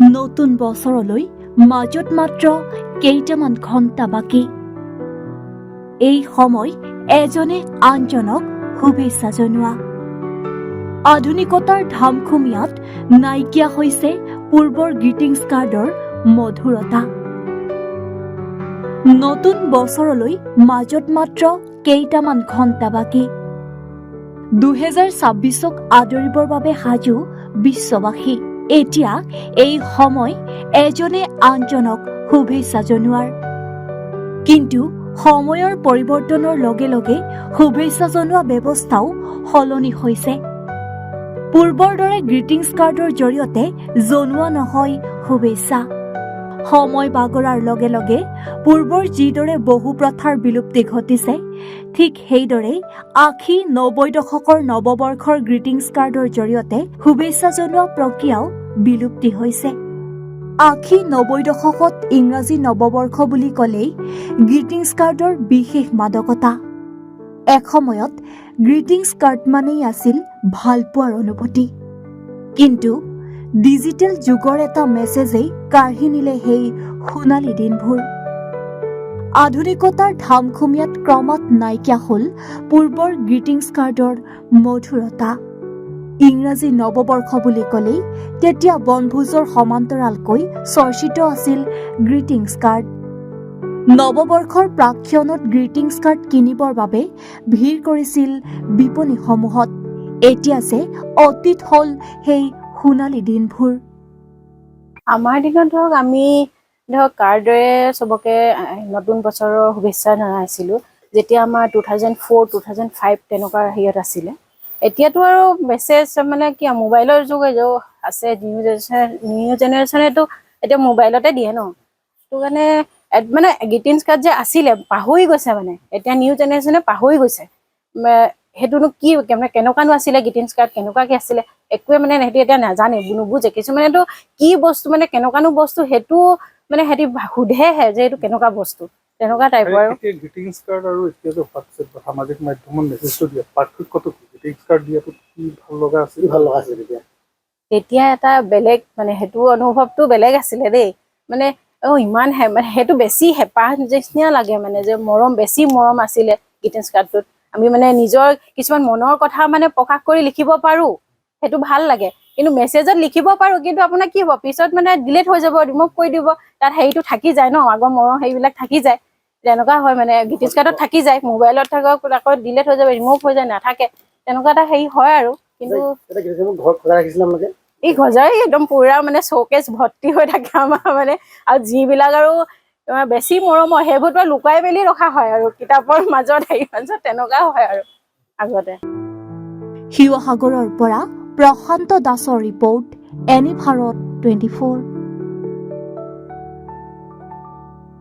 নতুন বছৰলৈ মাজত মাত্ৰ কেইটামান ঘণ্টা বাকী। এই সময় এজনে আনজনক শুভেচ্ছা জনোৱা। আধুনিকতাৰ ধামখুমীয়াত নাইকিয়া হৈছে পূৰ্বৰ গ্ৰিটিংছ কাৰ্ডৰ মধুৰতা। নতুন বছৰলৈ মাজত মাত্ৰ কেইটামান ঘণ্টা বাকী। 2026ক আদৰিবৰ বাবে সাজু বিশ্ববাসী। এতিয়া এই সময় এজনে আনজনক শুভেচ্ছা জনোৱাৰ। কিন্তু সময়ৰ পৰিৱৰ্তনৰ লগে লগে শুভেচ্ছা জনোৱা ব্যৱস্থাও সলনি হৈছে। পূৰ্বৰ দৰে গ্ৰিটিংছ কাৰ্ডৰ জৰিয়তে জনোৱা নহয় শুভেচ্ছা। সময় বাগৰাৰ লগে লগে পূৰ্বৰ যিদৰে বহু প্ৰথাৰ বিলুপ্তি ঘটিছে, ঠিক সেইদৰে 80-90 দশকৰ নৱবৰ্ষৰ গ্ৰিটিংছ কাৰ্ডৰ জৰিয়তে শুভেচ্ছা জনোৱা প্ৰক্ৰিয়াও বিলুপ্তি হৈছে। 80-90 দশকত ইংৰাজী নৱবৰ্ষ বুলি ক'লেই গ্ৰিটিংছ কাৰ্ডৰ বিশেষ মাদকতা। এসময়ত গ্ৰিটিংছ কাৰ্ড মানেই আছিল ভালপোৱাৰ অনুভূতি। কিন্তু ডিজিটেল যুগৰ এটা মেছেজেই কাঢ়ি নিলে সেই সোণালী দিনবোৰ। আধুনিকতাৰ ধামখুমীয়াত ক্ৰমাৎ নাইকিয়া হ'ল পূৰ্বৰ গ্ৰিটিংছ কাৰ্ডৰ মধুৰতা। ইংৰাজী নৱবৰ্ষ বুলি ক'লেই তেতিয়া বনভোজৰ সমান্তৰালকৈ চৰ্চিত আছিল গ্ৰিটিংছ কাৰ্ড। নৱবৰ্ষৰ প্ৰাক্ষণত গ্ৰিটিংছ কাৰ্ড কিনিবৰ বাবে ভিৰ কৰিছিল বিপণীসমূহত। এতিয়া যে অতীত হ'ল সেই সোণালী দিনবোৰ। আমাৰ দিনত ধৰক আমি কাৰ্ডেৰে চবকে নতুন বছৰৰ শুভেচ্ছা জনাইছিলোঁ, যেতিয়া আমাৰ 2004-2005 তেনেকুৱা হেৰিয়ত আছিলে। এতিয়াতো আৰু মেছেজ মানে কি মোবাইলৰ যুগ আছে, নিউ জেনেৰেশ্যনেতো এতিয়া মোবাইলতে দিয়ে ন। সেইটো কাৰণে মানে গ্ৰিটিংছ কাৰ্ড যে আছিলে পাহৰি গৈছে, মানে এতিয়া নিউ জেনেৰেশ্যনে পাহৰি গৈছে সেইটোনো কি কেনেকুৱানো আছিলে গ্ৰিটিংছ কাৰ্ড, কেনেকুৱাকে আছিলে একোৱে মানে সিহঁতি এতিয়া নাজানে, নুবুজে। কিছুমানেতো কি বস্তু মানে কেনেকুৱানো বস্তু সেইটো মানে সিহঁতি সোধেহে যে এইটো কেনেকুৱা বস্তু, তেনেকুৱা টাইপৰ। আৰু গ্ৰিটিংছ কাৰ্ড আৰু এতিয়া যে হোৱাটছএপ বা সামাজিক মাধ্যমত মেছেজটো দিয়ে, পাৰ্থক্যটো কি? গ্ৰিটিংছ কাৰ্ড দিয়াটো কি ভাল লগা আছিল তেতিয়া এটা বেলেগ মানে সেইটো অনুভৱটো বেলেগ আছিলে দেই। মানে ইমান মানে সেইটো বেছি হেঁপাহ নিচিনা লাগে, মানে যে মৰম, বেছি মৰম আছিলে গ্ৰিটিংছ কাৰ্ডটোত। আমি মানে নিজৰ কিছুমান মনৰ কথা মানে প্ৰকাশ কৰি লিখিব পাৰোঁ, সেইটো ভাল লাগে। কিন্তু মেছেজত লিখিব পাৰোঁ, কিন্তু আপোনাৰ কি হ'ব পিছত মানে ডিলিট হৈ যাব, ৰিমুভ কৰি দিব, তাত হেৰিটো থাকি যায় ন, আগৰ মৰম হেৰিবিলাক থাকি যায়। তেনেকুৱা হয় মানে গ্ৰিটিংছ কাৰ্ডত থাকি যায়, মোবাইলত থাকক আকৌ ডিলিট হৈ যাব, ৰিমুভ হৈ যায়, নাথাকে, তেনেকুৱা এটা হেৰি হয় আৰু। কিন্তু এই ঘজাই একদম পুৰা মানে শ্ব'কেছ ভৰ্তি হৈ থাকে আমাৰ মানে। আৰু যিবিলাক আৰু বেছি মৰমৰ সেইবোৰতো লুকাই মেলি ৰখা হয় আৰু কিতাপৰ মাজত, হেৰি মাজত, তেনেকুৱা হয় আৰু আগতে। শিৱসাগৰৰ পৰা প্ৰশান্ত দাসৰ ৰিপৰ্ট, এনি ভাৰত 24।